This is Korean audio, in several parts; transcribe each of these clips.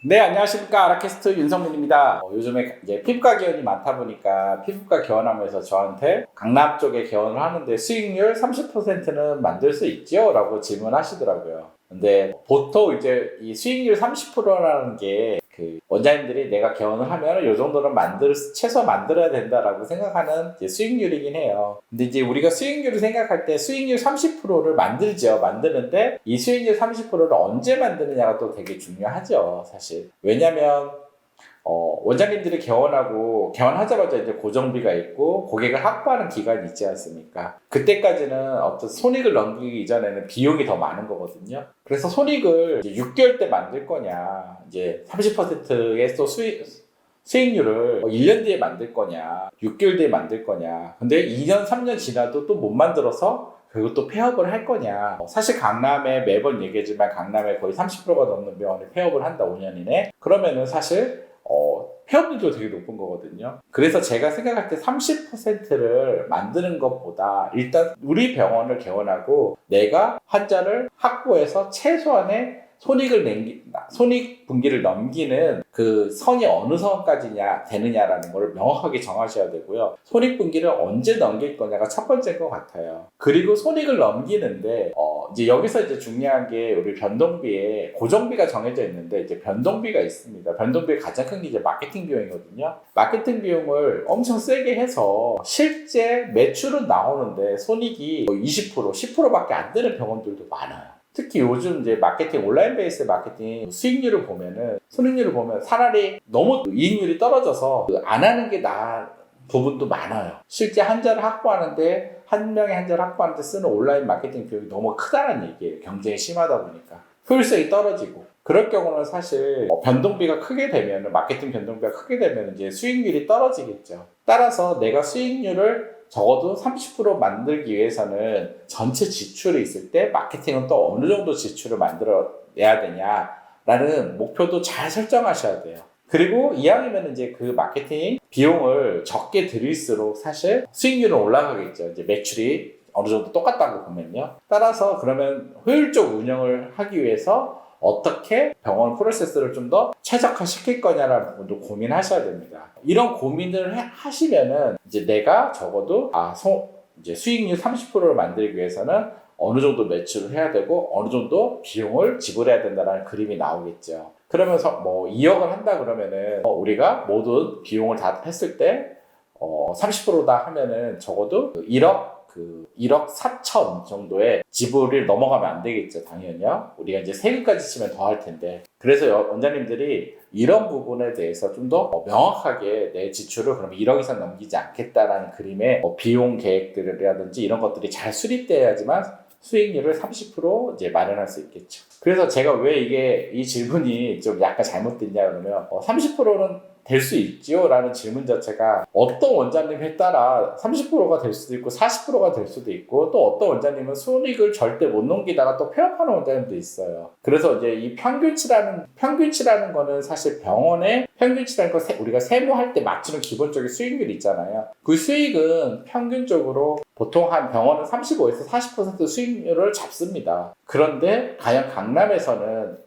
네, 안녕하십니까. 아라캐스트 윤성민입니다. 요즘에 이제 피부과 개원이 많다 보니까 피부과 개원하면서 저한테 강남 쪽에 개원을 하는데 수익률 30%는 만들 수 있죠? 라고 질문하시더라고요. 근데 보통 이제 이 수익률 30%라는 게 원장님들이 내가 개원을 하면 이 정도는 최소 만들어야 된다라고 생각하는 이제 수익률이긴 해요. 근데 이제 우리가 수익률을 생각할 때 수익률 30%를 만들죠. 만드는데 이 수익률 30%를 언제 만드느냐가 또 되게 중요하죠. 사실. 왜냐면 원장님들이 개원하자마자 이제 고정비가 있고 고객을 확보하는 기간이 있지 않습니까? 그때까지는 어떤 손익을 넘기기 이전에는 비용이 더 많은 거거든요. 그래서 손익을 이제 6개월 때 만들 거냐, 이제 30%의 또 수익률을 1년 뒤에 만들 거냐, 6개월 뒤에 만들 거냐. 근데 2년, 3년 지나도 또 못 만들어서 그리고 또 폐업을 할 거냐. 사실 강남에 매번 얘기하지만 강남에 거의 30%가 넘는 병원이 폐업을 한다, 5년 이내. 그러면은 사실 폐업률도 되게 높은 거거든요. 그래서 제가 생각할 때 30%를 만드는 것보다 일단 우리 병원을 개원하고 내가 환자를 확보해서 최소한의 손익 분기를 넘기는 그 선이 어느 선까지냐 되느냐라는 걸 명확하게 정하셔야 되고요. 손익 분기를 언제 넘길 거냐가 첫 번째인 것 같아요. 그리고 손익을 넘기는데 이제 여기서 이제 중요한 게 우리 변동비에 고정비가 정해져 있는데 이제 변동비가 있습니다. 변동비의 가장 큰 게 이제 마케팅 비용이거든요. 마케팅 비용을 엄청 세게 해서 실제 매출은 나오는데 손익이 20%, 10%밖에 안 되는 병원들도 많아요. 특히 요즘 이제 온라인 베이스 마케팅 수익률을 보면은, 손익률을 보면 차라리 너무 이익률이 떨어져서 안 하는 게 나은 부분도 많아요. 실제 환자를 확보하는데, 한 명의 환자를 확보하는데 쓰는 온라인 마케팅 비용이 너무 크다는 얘기예요. 경쟁이 심하다 보니까. 효율성이 떨어지고. 그럴 경우는 사실 변동비가 크게 되면, 마케팅 변동비가 크게 되면 이제 수익률이 떨어지겠죠. 따라서 내가 수익률을 적어도 30% 만들기 위해서는 전체 지출이 있을 때 마케팅은 또 어느 정도 지출을 만들어내야 되냐라는 목표도 잘 설정하셔야 돼요. 그리고 이왕이면 이제 그 마케팅 비용을 적게 들일수록 사실 수익률은 올라가겠죠. 이제 매출이 어느 정도 똑같다고 보면요. 따라서 그러면 효율적 운영을 하기 위해서 어떻게 병원 프로세스를 좀 더 최적화시킬 거냐라는 부분도 고민하셔야 됩니다. 이런 고민을 하시면은 이제 내가 적어도 이제 수익률 30%를 만들기 위해서는 어느 정도 매출을 해야 되고 어느 정도 비용을 지불해야 된다는 그림이 나오겠죠. 그러면서 뭐 2억을 한다 그러면은 우리가 모든 비용을 다 했을 때 30%다 하면은 적어도 1억 4천 정도의 지불을 넘어가면 안 되겠죠, 당연히요. 우리가 이제 세금까지 치면 더 할 텐데. 그래서 원장님들이 이런 부분에 대해서 좀 더 명확하게 내 지출을 그럼 1억 이상 넘기지 않겠다라는 그림의 비용 계획들이라든지 이런 것들이 잘 수립되어야지만 수익률을 30% 이제 마련할 수 있겠죠. 그래서 제가 왜 이 질문이 좀 약간 잘못됐냐 그러면 30%는 될 수 있지요? 라는 질문 자체가 어떤 원장님에 따라 30%가 될 수도 있고 40%가 될 수도 있고 또 어떤 원장님은 손익을 절대 못 넘기다가 또 폐업하는 원장님도 있어요. 그래서 이제 이 평균치라는 거는 사실 병원의 평균치라는 거 우리가 세무할 때 맞추는 기본적인 수익률이 있잖아요. 그 수익은 평균적으로 보통 한 병원은 35에서 40% 수익률을 잡습니다. 그런데 과연 강남에서는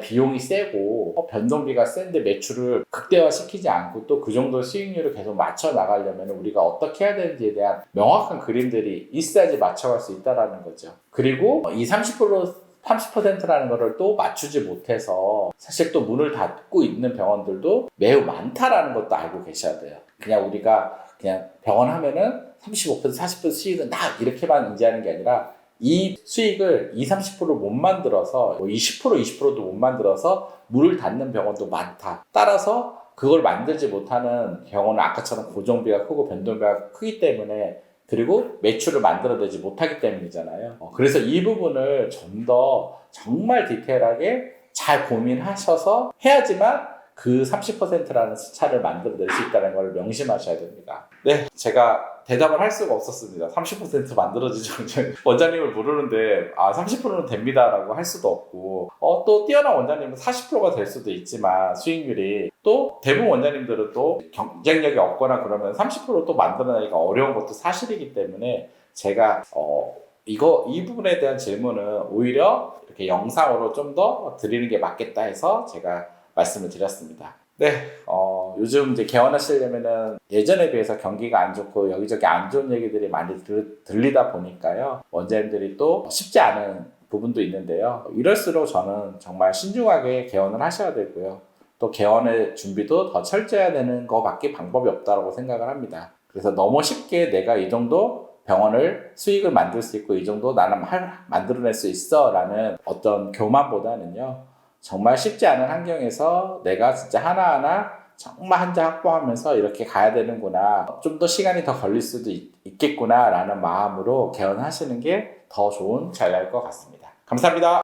비용이 세고 변동비가 센데 매출을 극대화시키지 않고 또 그 정도 수익률을 계속 맞춰 나가려면 우리가 어떻게 해야 되는지에 대한 명확한 그림들이 있어야지 맞춰갈 수 있다는 거죠. 그리고 이 30%라는 거를 또 맞추지 못해서 사실 또 문을 닫고 있는 병원들도 매우 많다라는 것도 알고 계셔야 돼요. 우리가 병원 하면은 35% 40% 수익은 나 이렇게만 인지하는 게 아니라 이 수익을 30%못 만들어서 20%도 못 만들어서 문을 닫는 병원도 많다. 따라서 그걸 만들지 못하는 병원은 아까처럼 고정비가 크고 변동비가 크기 때문에 그리고 매출을 만들어내지 못하기 때문이잖아요. 그래서 이 부분을 좀 더 정말 디테일하게 잘 고민하셔서 해야지만 그 30%라는 숫자를 만들어낼 수 있다는 걸 명심하셔야 됩니다. 네, 제가 대답을 할 수가 없었습니다. 30% 만들어지죠. 원장님을 부르는데 30%는 됩니다라고 할 수도 없고 또 뛰어난 원장님은 40%가 될 수도 있지만 수익률이 또 대부분 원장님들은 또 경쟁력이 없거나 그러면 30%또 만들어내기가 어려운 것도 사실이기 때문에 제가 이 부분에 대한 질문은 오히려 이렇게 영상으로 좀 더 드리는 게 맞겠다 해서 제가 말씀을 드렸습니다. 네, 요즘 이제 개원하시려면은 예전에 비해서 경기가 안 좋고 여기저기 안 좋은 얘기들이 많이 들리다 보니까요. 원장님들이 또 쉽지 않은 부분도 있는데요. 이럴수록 저는 정말 신중하게 개원을 하셔야 되고요. 또 개원의 준비도 더 철저해야 되는 것밖에 방법이 없다고 생각을 합니다. 그래서 너무 쉽게 내가 이 정도 병원을 수익을 만들 수 있고 이 정도 나는 만들어낼 수 있어 라는 어떤 교만보다는요. 정말 쉽지 않은 환경에서 내가 진짜 하나하나 정말 한자 확보하면서 이렇게 가야 되는구나. 좀 더 시간이 더 걸릴 수도 있겠구나 라는 마음으로 개원하시는 게 더 좋은 전략일 것 같습니다. 감사합니다.